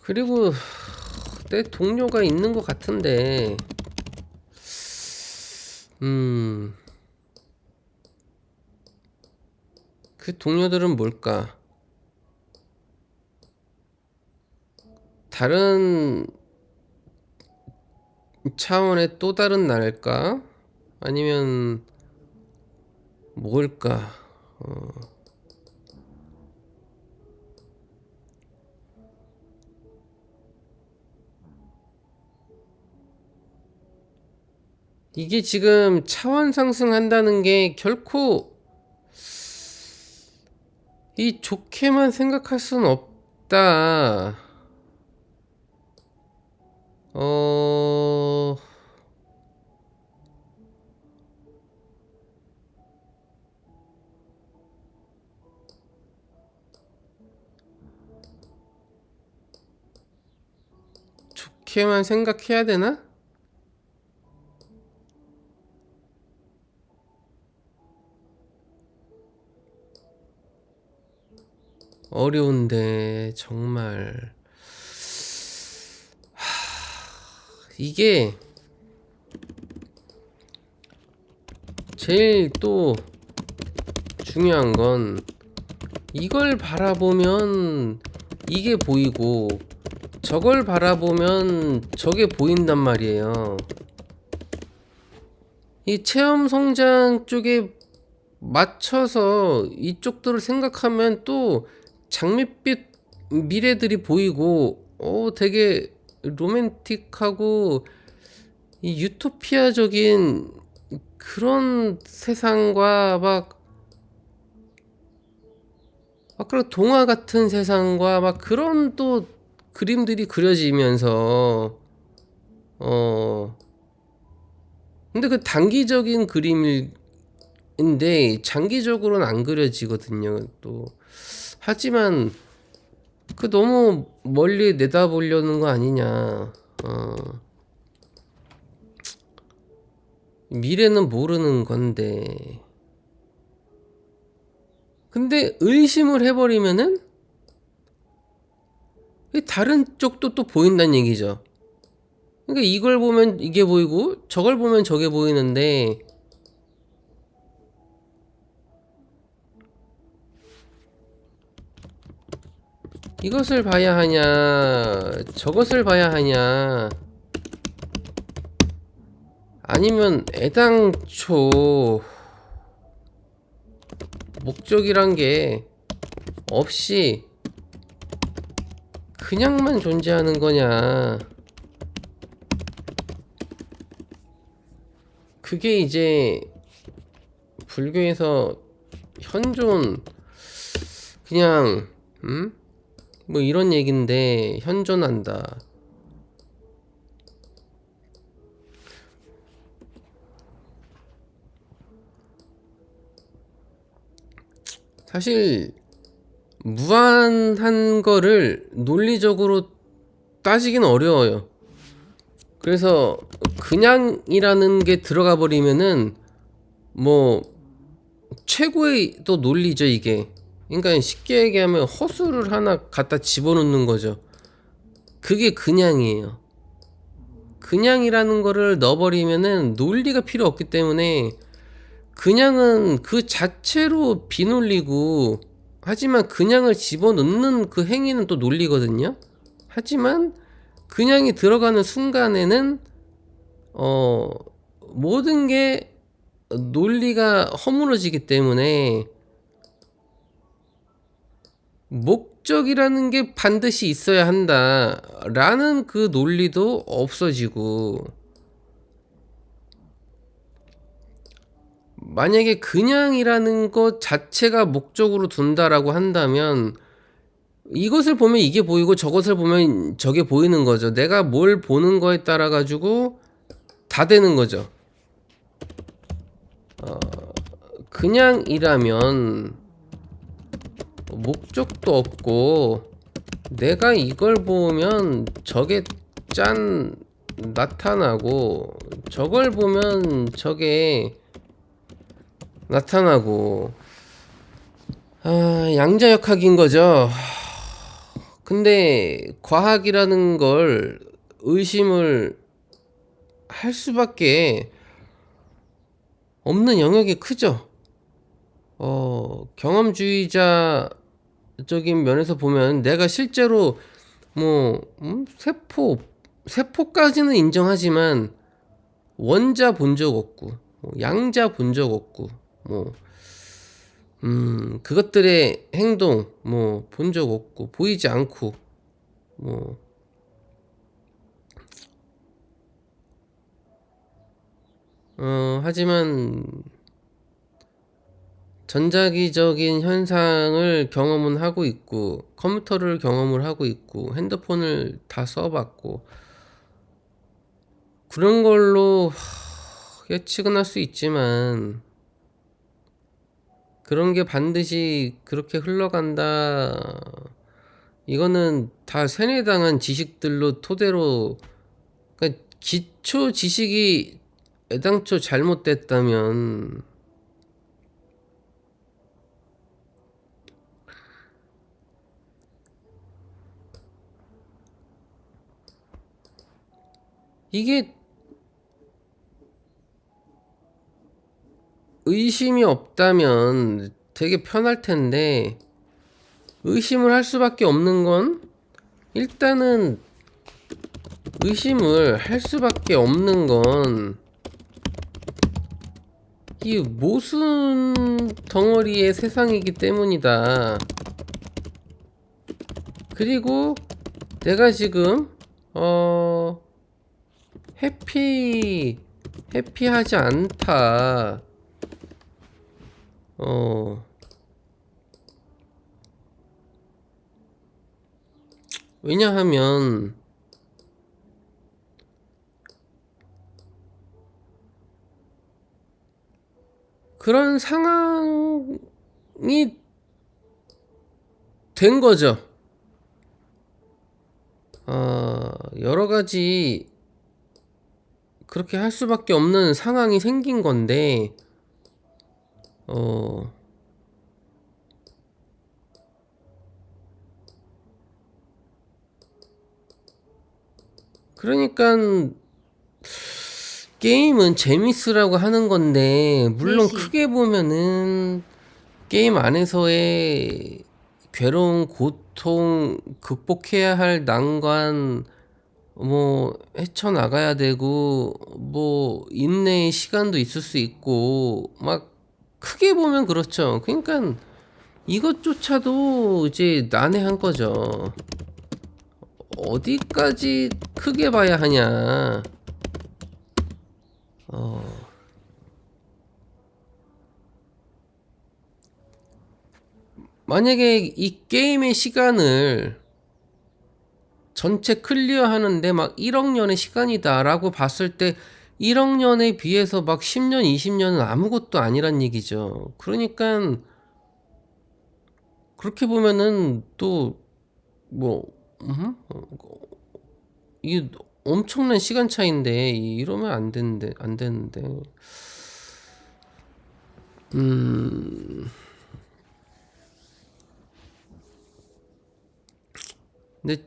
그리고 내 동료가 있는 것 같은데, 그 동료들은 뭘까? 다른 차원의 또 다른 나일까? 아니면 뭘까? 이게 지금 차원 상승한다는 게 결코 이 좋게만 생각할 순 없다. 어, 좋게만 생각해야 되나? 어려운데, 정말. 이게 제일 또 중요한 건 이걸 바라보면 이게 보이고 저걸 바라보면 저게 보인단 말이에요. 이 체험 성장 쪽에 맞춰서 이쪽들을 생각하면 또 장밋빛 미래들이 보이고 되게 로맨틱하고 이 유토피아적인 그런 세상과 막 그런 동화 같은 세상과 막 그런 또 그림들이 그려지면서 근데 그 단기적인 그림인데 장기적으로는 안 그려지거든요. 또 하지만 그 너무 멀리 내다보려는 거 아니냐. 미래는 모르는 건데. 근데 의심을 해버리면은 다른 쪽도 또 보인다는 얘기죠. 그러니까 이걸 보면 이게 보이고 저걸 보면 저게 보이는데 이것을 봐야 하냐 저것을 봐야 하냐 아니면 애당초 목적이란 게 없이 그냥만 존재하는 거냐. 그게 이제 불교에서 현존 그냥 뭐 이런 얘긴데 현존한다. 사실 무한한 거를 논리적으로 따지긴 어려워요. 그래서 그냥이라는 게 들어가 버리면은 뭐 최고의 또 논리죠 이게. 그러니까 쉽게 얘기하면 허수를 하나 갖다 집어넣는 거죠. 그게 그냥이에요. 그냥이라는 거를 넣어버리면은 논리가 필요 없기 때문에 그냥은 그 자체로 비논리고 하지만 그냥을 집어넣는 그 행위는 또 논리거든요. 하지만 그냥이 들어가는 순간에는 모든 게 논리가 허물어지기 때문에 목적이라는 게 반드시 있어야 한다라는 그 논리도 없어지고 만약에 그냥이라는 것 자체가 목적으로 둔다라고 한다면 이것을 보면 이게 보이고 저것을 보면 저게 보이는 거죠. 내가 뭘 보는 거에 따라 가지고 다 되는 거죠. 그냥이라면 목적도 없고 내가 이걸 보면 저게 짠 나타나고 저걸 보면 저게 나타나고 양자역학인 거죠. 근데 과학이라는 걸 의심을 할 수밖에 없는 영역이 크죠. 경험주의자적인 면에서 보면 내가 실제로 뭐 세포까지는 인정하지만 원자 본 적 없고 양자 본 적 없고 뭐 그것들의 행동 뭐 본 적 없고 보이지 않고 뭐 하지만 전자기적인 현상을 경험은 하고 있고 컴퓨터를 경험을 하고 있고 핸드폰을 다 써봤고 그런 걸로 예측은 할 수 있지만 그런 게 반드시 그렇게 흘러간다. 이거는 다 세뇌당한 지식들로 토대로 그러니까 기초 지식이 애당초 잘못됐다면 이게 의심이 없다면 되게 편할 텐데 의심을 할 수밖에 없는 건 일단은 의심을 할 수밖에 없는 건 이 모순 덩어리의 세상이기 때문이다. 그리고 내가 지금 해피하지 않다. 왜냐하면 그런 상황이 된 거죠. 여러 가지 그렇게 할 수밖에 없는 상황이 생긴 건데, 그러니까 게임은 재밌으라고 하는 건데, 물론 3시. 크게 보면은 게임 안에서의 괴로운 고통, 극복해야 할 난관, 뭐 헤쳐나가야 되고 뭐 인내의 시간도 있을 수 있고 막 크게 보면 그렇죠. 그러니까 이것조차도 이제 난해한 거죠. 어디까지 크게 봐야 하냐. 만약에 이 게임의 시간을 전체 클리어 하는데 막 1억 년의 시간이다라고 봤을 때 1억 년에 비해서 막 10년, 20년은 아무것도 아니란 얘기죠. 그러니까 그렇게 보면은 또 뭐 이게 엄청난 시간 차이인데 이러면 안 되는데. 근데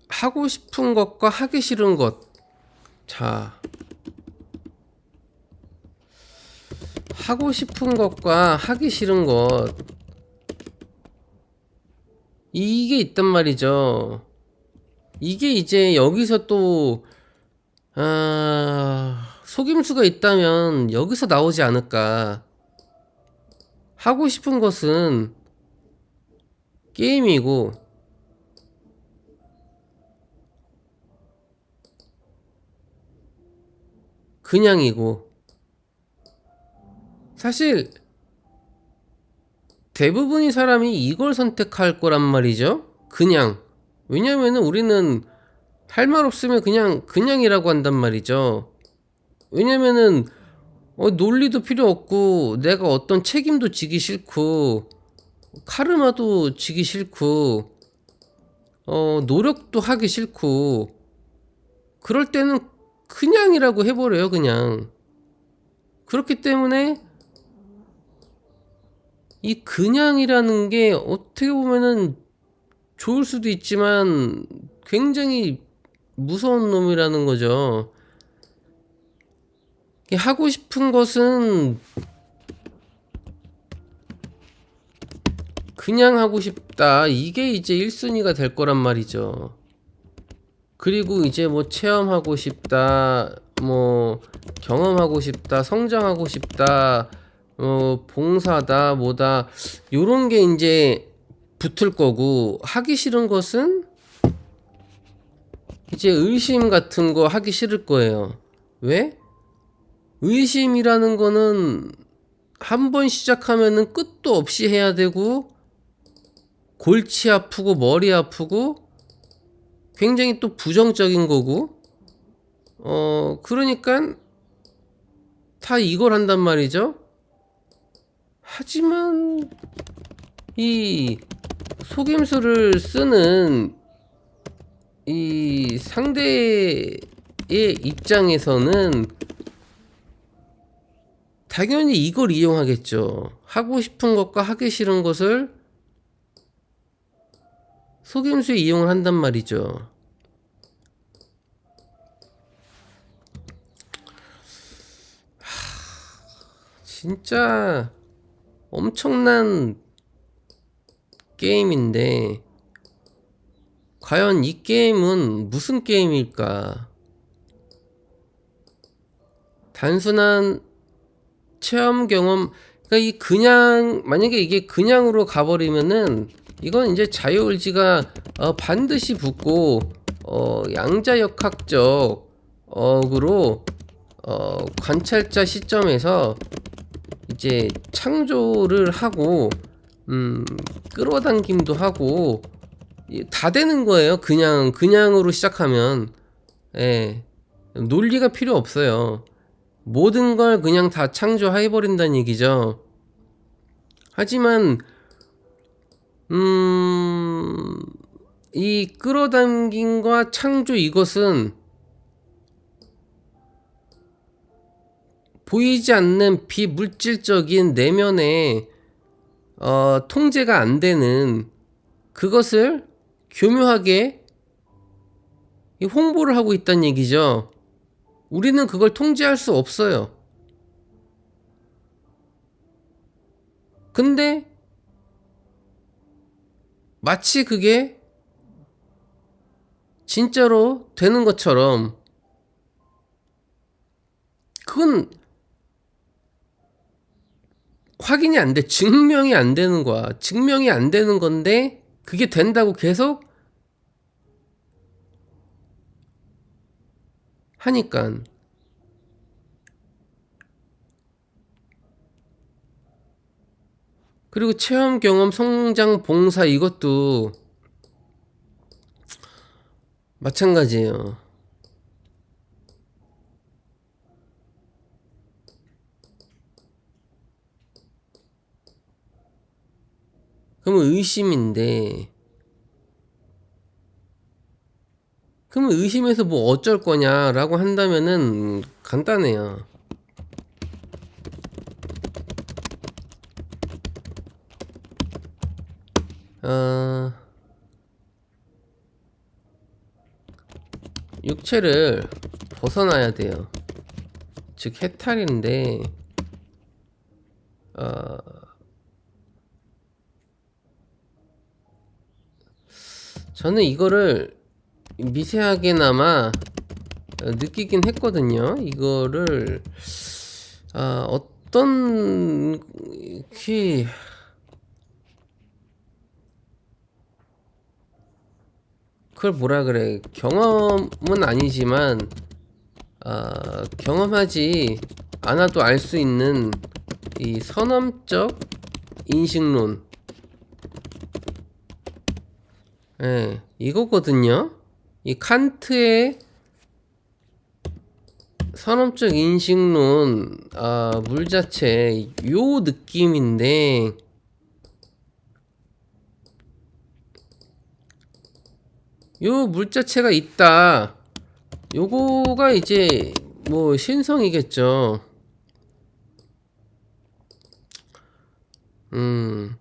하고 싶은 것과 하기 싫은 것. 자, 하고 싶은 것과 하기 싫은 것. 이게 있단 말이죠. 이게 이제 여기서 또 속임수가 있다면 여기서 나오지 않을까. 하고 싶은 것은 게임이고 그냥이고 사실 대부분의 사람이 이걸 선택할 거란 말이죠. 그냥. 왜냐면은 우리는 할 말 없으면 그냥이라고 한단 말이죠. 왜냐면은 논리도 필요 없고 내가 어떤 책임도 지기 싫고 카르마도 지기 싫고 노력도 하기 싫고 그럴 때는 그냥이라고 해버려요. 그냥. 그렇기 때문에 이 그냥이라는 게 어떻게 보면은 좋을 수도 있지만 굉장히 무서운 놈이라는 거죠. 하고 싶은 것은 그냥 하고 싶다. 이게 이제 1순위가 될 거란 말이죠. 그리고 이제 뭐 체험하고 싶다, 뭐 경험하고 싶다, 성장하고 싶다, 봉사다, 뭐다, 요런 게 이제 붙을 거고, 하기 싫은 것은 이제 의심 같은 거 하기 싫을 거예요. 왜? 의심이라는 거는 한 번 시작하면은 끝도 없이 해야 되고, 골치 아프고 머리 아프고 굉장히 또 부정적인 거고, 그러니까 다 이걸 한단 말이죠. 하지만 이 속임수를 쓰는 이 상대의 입장에서는 당연히 이걸 이용하겠죠. 하고 싶은 것과 하기 싫은 것을 속임수에 이용을 한단 말이죠. 진짜 엄청난 게임인데, 과연 이 게임은 무슨 게임일까? 단순한 체험 경험, 그러니까 만약에 이게 그냥으로 가버리면은 이건 이제 자유의지가 반드시 붙고, 양자역학적 어그로 관찰자 시점에서 이제 창조를 하고, 끌어당김도 하고 다 되는 거예요. 그냥으로 시작하면. 예. 논리가 필요 없어요. 모든 걸 그냥 다 창조해 버린다는 얘기죠. 하지만 이 끌어당김과 창조, 이것은 보이지 않는 비물질적인 내면의 통제가 안 되는 그것을 교묘하게 홍보를 하고 있다는 얘기죠. 우리는 그걸 통제할 수 없어요. 근데 마치 그게 진짜로 되는 것처럼, 그건 확인이 안 돼. 증명이 안 되는 거야. 증명이 안 되는 건데 그게 된다고 계속 하니까. 그리고 체험, 경험, 성장, 봉사, 이것도 마찬가지예요. 그러면 의심인데, 그러면 의심해서 뭐 어쩔 거냐라고 한다면은 간단해요. 육체를 벗어나야 돼요. 즉 해탈인데, 저는 이거를 미세하게나마 느끼긴 했거든요. 이거를 어떤 그걸 뭐라 그래, 경험은 아니지만 경험하지 않아도 알 수 있는 이 선험적 인식론, 예, 이거거든요. 이 칸트의 선험적 인식론, 물 자체 요 느낌인데, 요 물 자체가 있다. 요거가 이제 뭐 신성이겠죠. 음,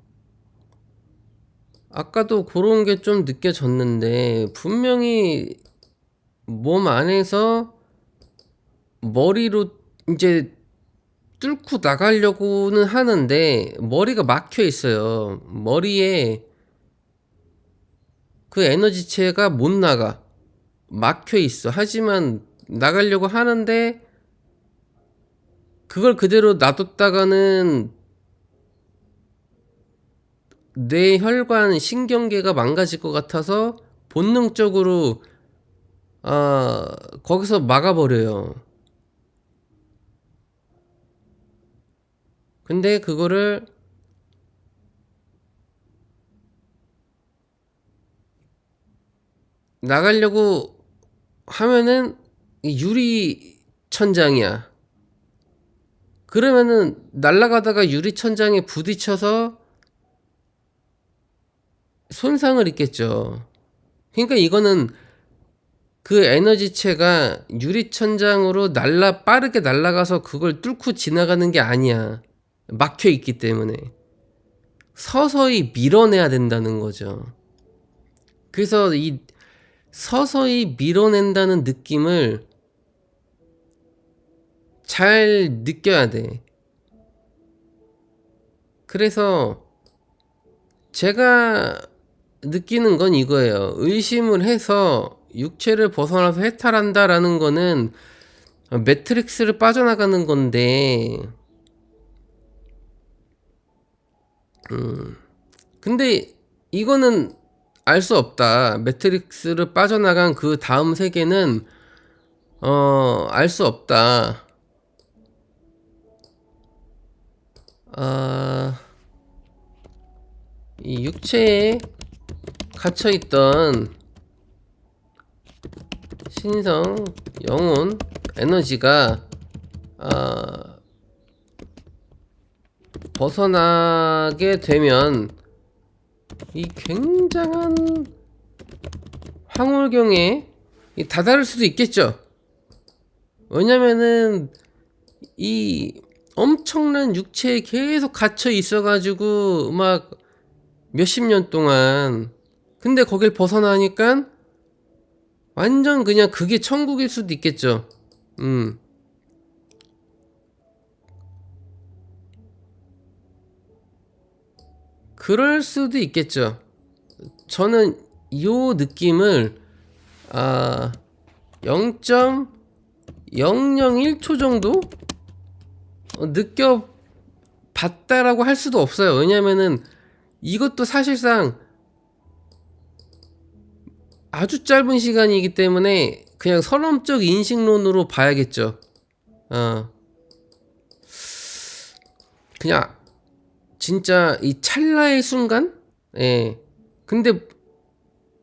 아까도 그런 게 좀 느껴졌는데, 분명히 몸 안에서 머리로 이제 뚫고 나가려고는 하는데, 머리가 막혀 있어요. 머리에 그 에너지체가 못 나가. 막혀 있어. 하지만 나가려고 하는데, 그걸 그대로 놔뒀다가는 뇌 혈관 신경계가 망가질 것 같아서 본능적으로 아 거기서 막아버려요. 근데 그거를 나가려고 하면은 유리 천장이야. 그러면은 날아가다가 유리 천장에 부딪혀서 손상을 입겠죠. 그러니까 이거는 그 에너지체가 유리 천장으로 빠르게 날아가서 그걸 뚫고 지나가는 게 아니야. 막혀 있기 때문에 서서히 밀어내야 된다는 거죠. 그래서 이 서서히 밀어낸다는 느낌을 잘 느껴야 돼. 그래서 제가 느끼는 건 이거예요. 의심을 해서 육체를 벗어나서 해탈한다라는 거는 매트릭스를 빠져나가는 건데, 근데 이거는 알 수 없다. 매트릭스를 빠져나간 그 다음 세계는 알 수 없다. 아, 이 육체에 갇혀있던 신성, 영혼, 에너지가 아, 벗어나게 되면 이 굉장한 황홀경에 다다를 수도 있겠죠. 왜냐면은 이 엄청난 육체에 계속 갇혀 있어가지고 막 몇십 년 동안, 근데 거길 벗어나니까 완전 그냥 그게 천국일 수도 있겠죠. 음. 그럴 수도 있겠죠. 저는 요 느낌을 아 0.001초 정도 느껴봤다라고 할 수도 없어요. 왜냐면은 이것도 사실상 아주 짧은 시간이기 때문에 그냥 선험적 인식론으로 봐야겠죠. 어, 그냥 진짜 이 찰나의 순간? 예. 근데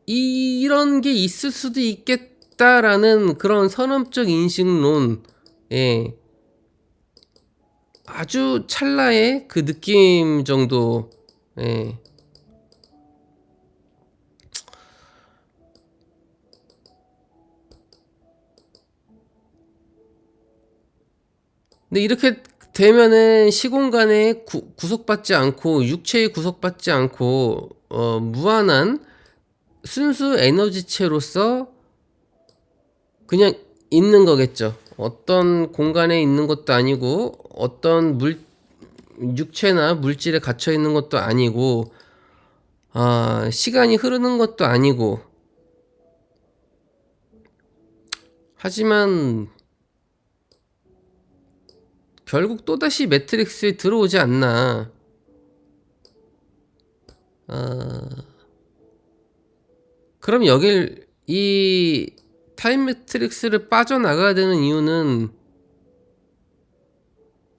이런 게 있을 수도 있겠다라는 그런 선험적 인식론. 예. 아주 찰나의 그 느낌 정도. 예. 근데 이렇게 되면은 시공간에 구속받지 않고 육체에 구속받지 않고 무한한 순수 에너지체로서 그냥 있는 거겠죠. 어떤 공간에 있는 것도 아니고 어떤 육체나 물질에 갇혀 있는 것도 아니고 시간이 흐르는 것도 아니고, 하지만 결국 또다시 매트릭스에 들어오지 않나. 아, 그럼 여길 이 타임 매트릭스를 빠져나가야 되는 이유는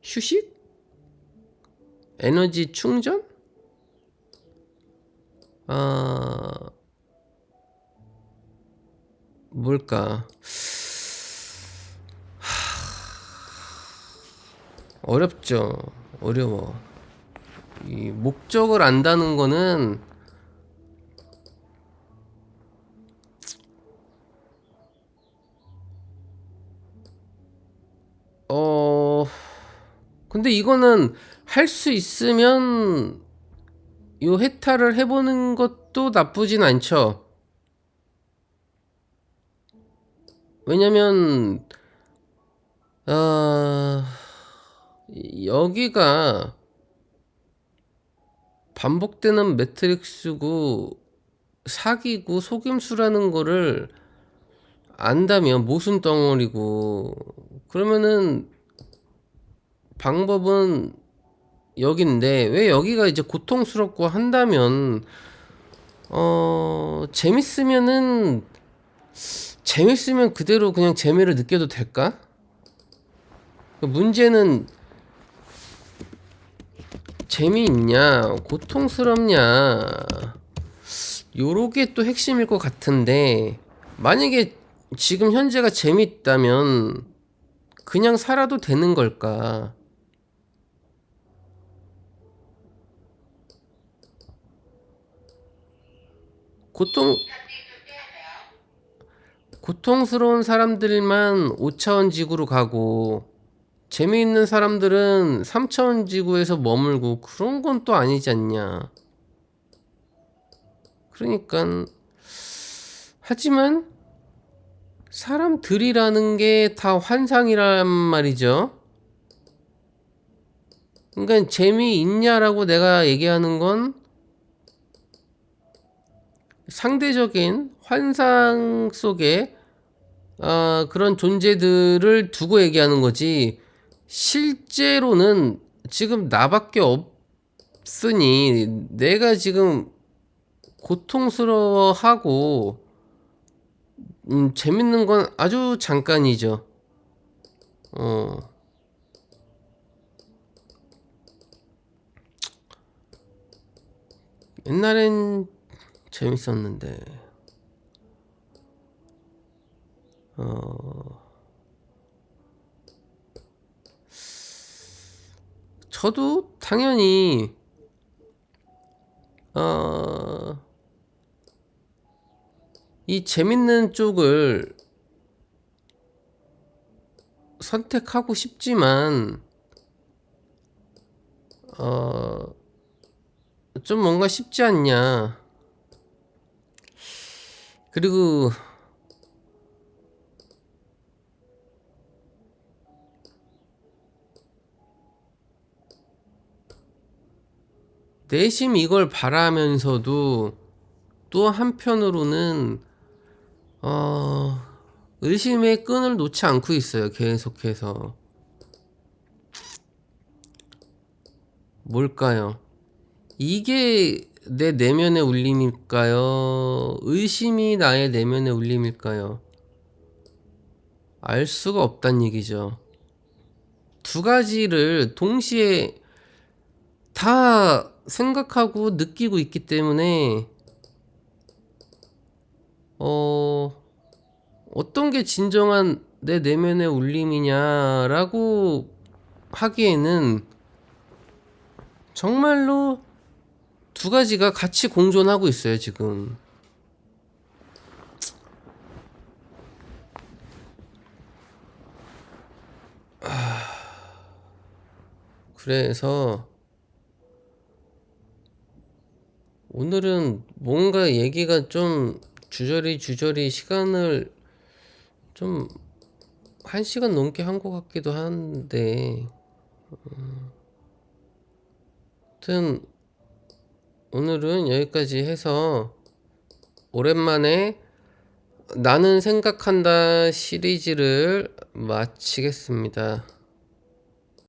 휴식? 에너지 충전? 아, 뭘까? 어렵죠. 어려워. 이 목적을 안다는 거는 어 근데 이거는 할 수 있으면 요 해탈을 해보는 것도 나쁘진 않죠. 왜냐면 어, 여기가 반복되는 매트릭스고 사기고 속임수라는 거를 안다면 모순 덩어리고, 그러면은 방법은 여긴데 왜 여기가 이제 고통스럽고 한다면 재밌으면은 재밌으면 그대로 그냥 재미를 느껴도 될까? 문제는 재미있냐 고통스럽냐 요게 또 핵심일 것 같은데, 만약에 지금 현재가 재밌다면 그냥 살아도 되는 걸까? 고통스러운 사람들만 5차원 지구로 가고 재미있는 사람들은 3차원 지구에서 머물고, 그런 건 또 아니지 않냐. 그러니까 하지만 사람들이라는 게 다 환상이란 말이죠. 그러니까 재미있냐라고 내가 얘기하는 건 상대적인 환상 속에 그런 존재들을 두고 얘기하는 거지, 실제로는 지금 나밖에 없으니 내가 지금 고통스러워하고 재밌는 건 아주 잠깐이죠. 옛날엔 재밌었는데 저도 당연히 이 재밌는 쪽을 선택하고 싶지만 좀 뭔가 쉽지 않냐. 그리고 내심 이걸 바라면서도 또 한편으로는 의심의 끈을 놓지 않고 있어요. 계속해서. 뭘까요? 이게 내 내면의 울림일까요? 의심이 나의 내면의 울림일까요? 알 수가 없단 얘기죠. 두 가지를 동시에 다 생각하고 느끼고 있기 때문에 어떤 게 진정한 내 내면의 울림이냐라고 하기에는 정말로 두 가지가 같이 공존하고 있어요, 지금. 그래서 오늘은 뭔가 얘기가 좀 주저리 시간을 좀 1시간 넘게 한 것 같기도 한데, 아무튼 오늘은 여기까지 해서 오랜만에 나는 생각한다 시리즈를 마치겠습니다.